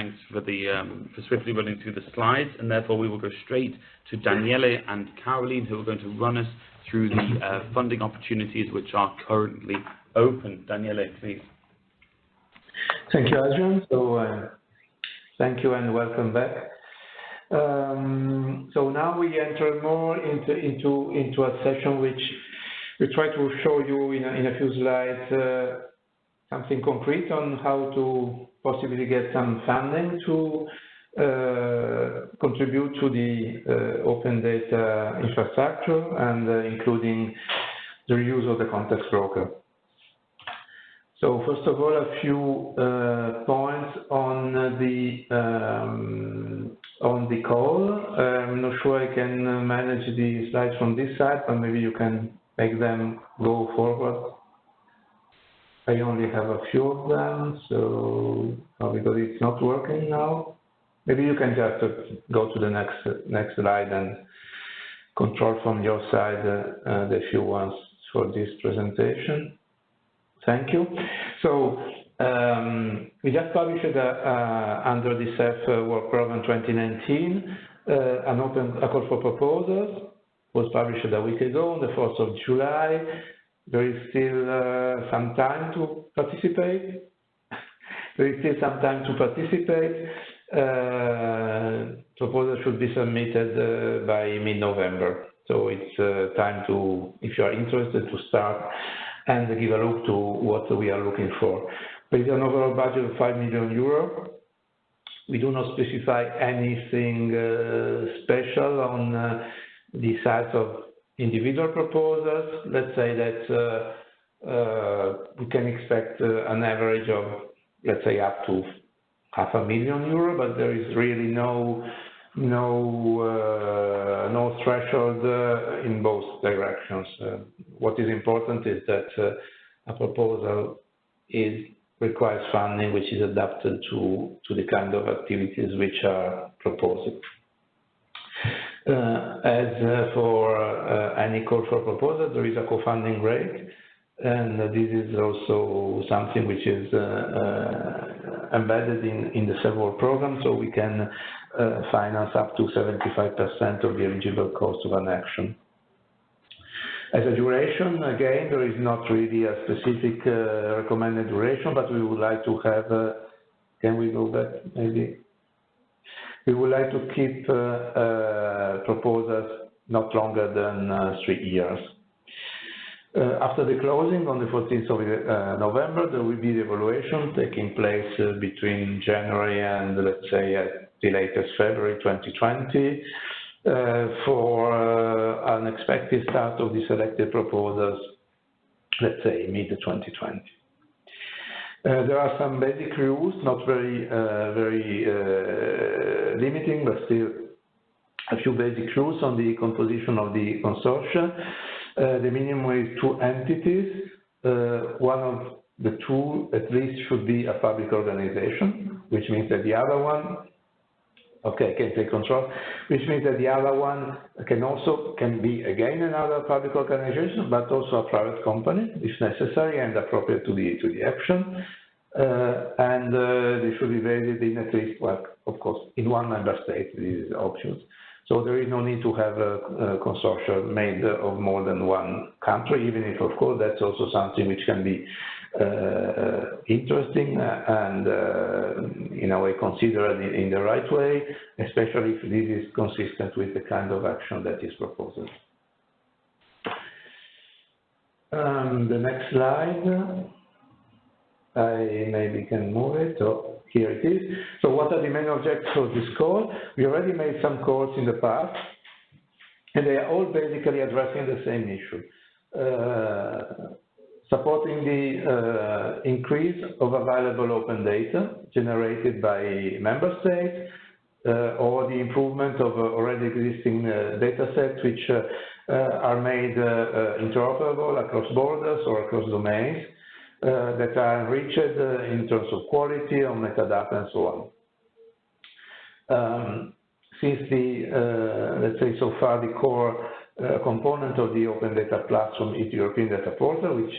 thanks for swiftly running through the slides, and therefore we will go straight to Daniele and Caroline, who are going to run us through the funding opportunities which are currently open. Daniele, please. Thank you, Adrian. So thank you and welcome back. So now we enter more into a session which we try to show you in a few slides something concrete on how to possibly get some funding to contribute to the open data infrastructure and including the use of the context broker. So first of all, a few points on the call. I'm not sure I can manage the slides from this side, but maybe you can make them go forward. I only have a few of them, so because it's not working now. Maybe you can just go to the next slide and control from your side the few ones for this presentation. Thank you. So we just published under the CEF work program 2019 a call for proposals. Was published a week ago on the 4th of July. There is still some time to participate. Proposals should be submitted by mid-November. So it's time to, if you are interested, to start and give a look to what we are looking for. There is an overall budget of 5 million euro. We do not specify anything special on the size of individual proposals. Let's say that we can expect an average of, let's say, up to €500,000, but there is really no threshold in both directions. What is important is that a proposal requires funding which is adapted to the kind of activities which are proposed. As for any call for proposal, there is a co-funding rate, and this is also something which is embedded in the several programs, so we can finance up to 75% of the eligible cost of an action. As a duration, again, there is not really a specific recommended duration, but we would like to have, can we go back maybe? We would like to keep proposals not longer than 3 years. After the closing on the 14th of November, there will be the evaluation taking place between January and, let's say, at the latest February 2020 for an expected start of the selected proposals, let's say, mid-2020. There are some basic rules, not very limiting, but still a few basic rules on the composition of the consortia. The minimum is 2 entities. One of the two, at least, should be a public organization, which means that the other one, can take control, which means that the other one can be again another public organization, but also a private company, if necessary and appropriate to the action. And they should be based in at least, well, of course, in one member state, these options. So there is no need to have a consortium made of more than one country, even if, of course, that's also something which can be interesting and, in a way, considered in the right way, especially if this is consistent with the kind of action that is proposed. The next slide, I maybe can move it. So here it is. So what are the main objectives of this call? We already made some calls in the past, and they are all basically addressing the same issue. Supporting the increase of available open data generated by member states, or the improvement of already existing data sets which are made interoperable across borders or across domains, that are enriched in terms of quality, of metadata, and so on. Since let's say so far the core A component of the Open Data Platform is the European Data Portal, which,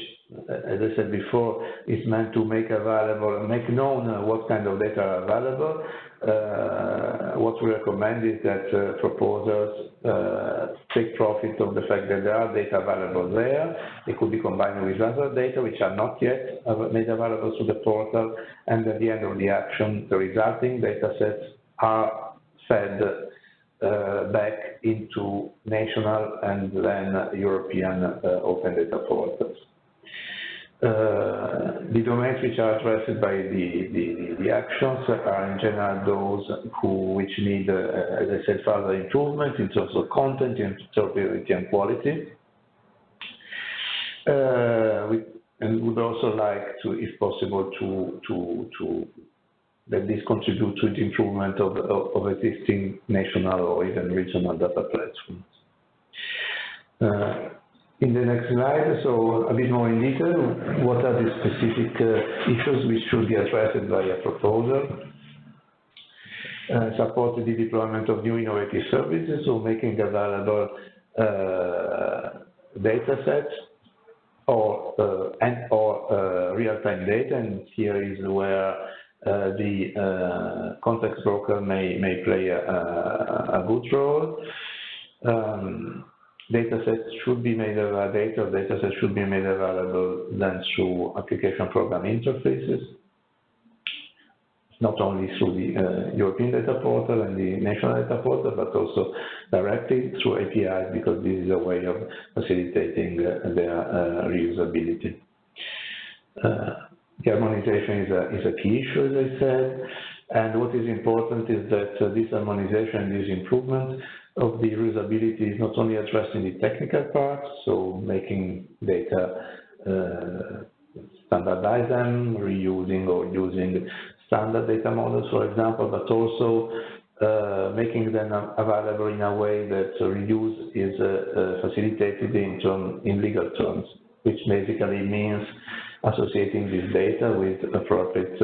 as I said before, is meant to make available, make known what kind of data are available. What we recommend is that proposers take profit of the fact that there are data available there. It could be combined with other data which are not yet made available to the portal, and at the end of the action, the resulting data sets are fed back into national and then European open data portals. The domains which are addressed by the actions are in general those which need, as I said, further improvement in terms of content, interoperability, and quality. And would also like to, if possible, to that this contribute to the improvement of existing national or even regional data platforms. In the next slide, so a bit more in detail, what are the specific issues which should be addressed by a proposal? Support the deployment of new innovative services, so making available data sets or real-time data, and here is where the context broker may play a good role. Data sets should be made available, data sets should be made available then through application program interfaces, not only through the European Data Portal and the National Data Portal, but also directly through APIs, because this is a way of facilitating their reusability. The harmonization is a key issue, as I said, and what is important is that this harmonization, this improvement of the reusability is not only addressing the technical part, so making data, standardize them, reusing or using standard data models, for example, but also making them available in a way that reuse is facilitated in legal terms, which basically means associating this data with appropriate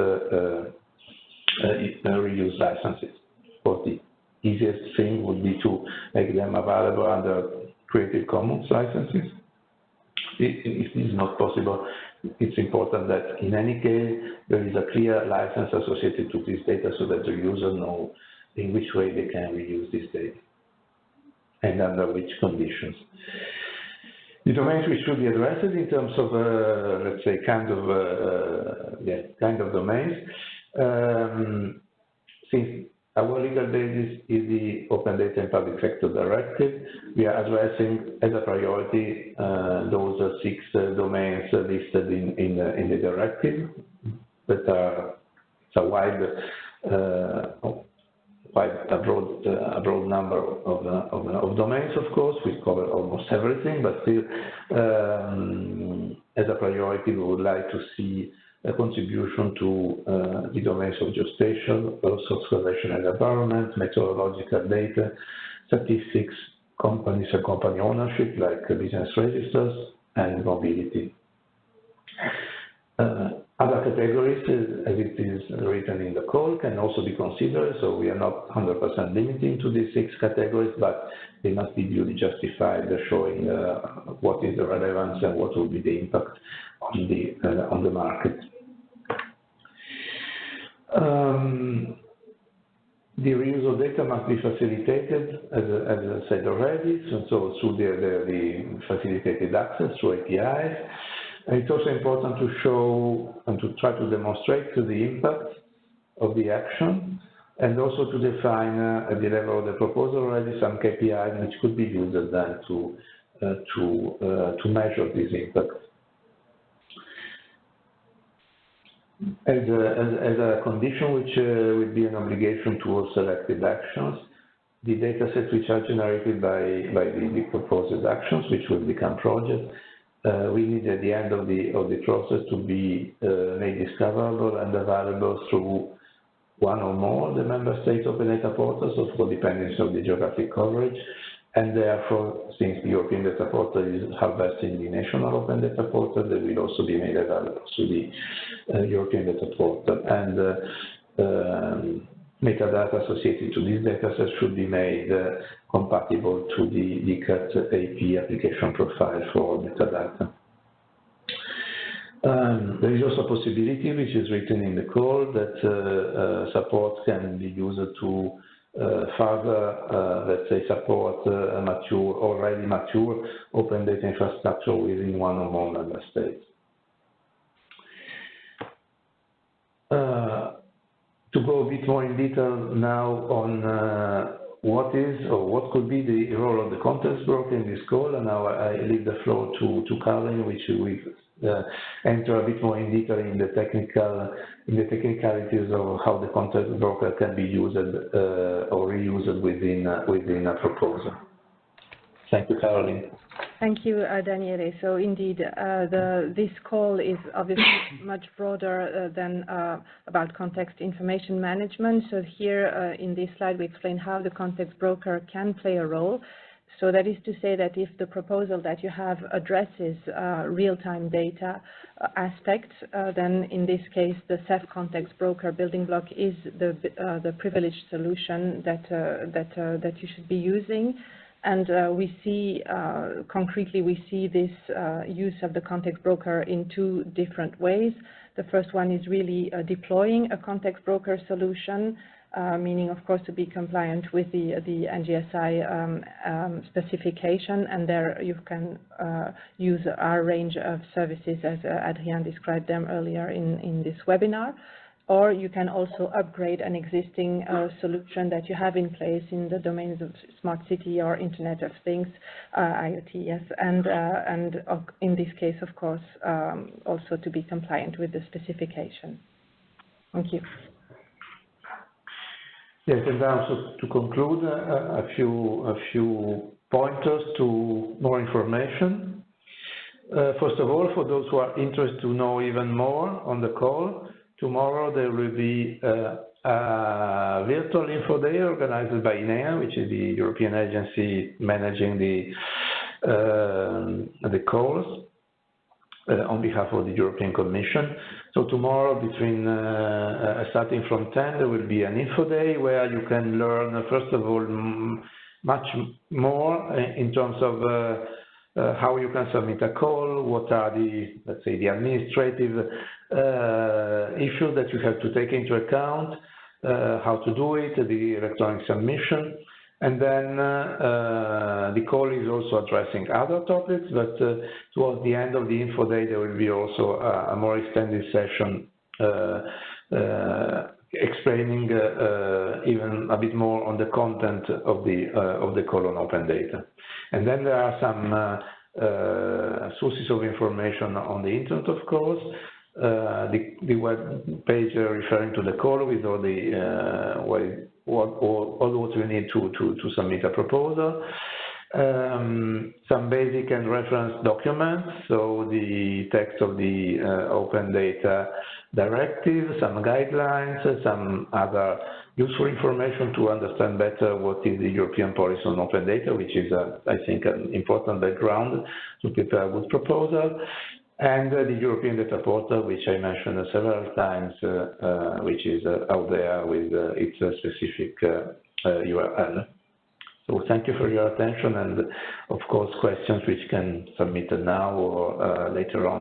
reuse licenses. For the easiest thing would be to make them available under Creative Commons licenses. If this is not possible, it's important that in any case there is a clear license associated to this data so that the user knows in which way they can reuse this data and under which conditions. The domains which should be addressed in terms of, let's say, kind of domains. Since our legal basis is the Open Data and Public Sector Directive, we are addressing as a priority those 6 domains listed in the directive that are a broad number of domains, of course. We cover almost everything, but still, as a priority, we would like to see a contribution to the domains of geospatial, source collection and environment, meteorological data, statistics, companies and company ownership, like business registers, and mobility. Other categories, as it is written in the call, can also be considered, so we are not 100% limiting to these 6 categories, but they must be duly justified, showing what is the relevance and what will be the impact on the market. The reuse of data must be facilitated, as I said already, so through the facilitated access through APIs. And it's also important to show and to try to demonstrate the impact of the action, and also to define at the level of the proposal already some KPIs which could be used then to measure this impact. As a condition which would be an obligation towards selected actions, the data sets which are generated by the proposed actions, which will become projects, we need at the end of the process to be made discoverable and available through one or more of the member states open data portals, of course, depending on the geographic coverage. And therefore, since the European Data Portal is harvesting the national open data portal, they will also be made available through the European Data Portal. And metadata associated to this dataset should be made compatible to the CNECT AP application profile for metadata. There is also a possibility, which is written in the code, that support can be used to further, let's say, support already mature open data infrastructure within one or more member states. To go a bit more in detail now on what is or what could be the role of the context broker in this call, and now I leave the floor to Caroline, which we enter a bit more in detail in the technicalities of how the context broker can be used or reused within a proposal. Thank you, Caroline. Thank you, Daniele. So indeed, this call is obviously much broader than about context information management. So here in this slide, we explain how the context broker can play a role. So that is to say that if the proposal that you have addresses real-time data aspects, then in this case, the CEF context broker building block is the privileged solution that you should be using. And we see, concretely, we see this use of the context broker in two different ways. The first one is really deploying a context broker solution, meaning, of course, to be compliant with the NGSI specification, and there you can use our range of services as Adrien described them earlier in this webinar. Or you can also upgrade an existing solution that you have in place in the domains of smart city or Internet of Things, IoT, yes, and in this case, of course, also to be compliant with the specification. Thank you. Yes, and also to conclude, a few pointers to more information. First of all, for those who are interested to know even more on the call, tomorrow there will be a virtual info day organized by INEA, which is the European agency managing the calls on behalf of the European Commission. So tomorrow, between starting from 10, there will be an info day where you can learn, first of all, much more in terms of how you can submit a call, what are the, let's say, the administrative issues that you have to take into account, how to do it, the electronic submission. And then the call is also addressing other topics, but towards the end of the info day, there will be also a more extended session explaining even a bit more on the content of the call on open data. And then there are some sources of information on the internet, of course. The web page referring to the call with all the what you need to submit a proposal. Some basic and reference documents, so the text of the open data directive, some guidelines, some other useful information to understand better what is the European policy on open data, which is, I think, an important background to prepare a good proposal. And the European Data Portal, which I mentioned several times, which is out there with its specific URL. So thank you for your attention, and of course questions which can submit now or later on.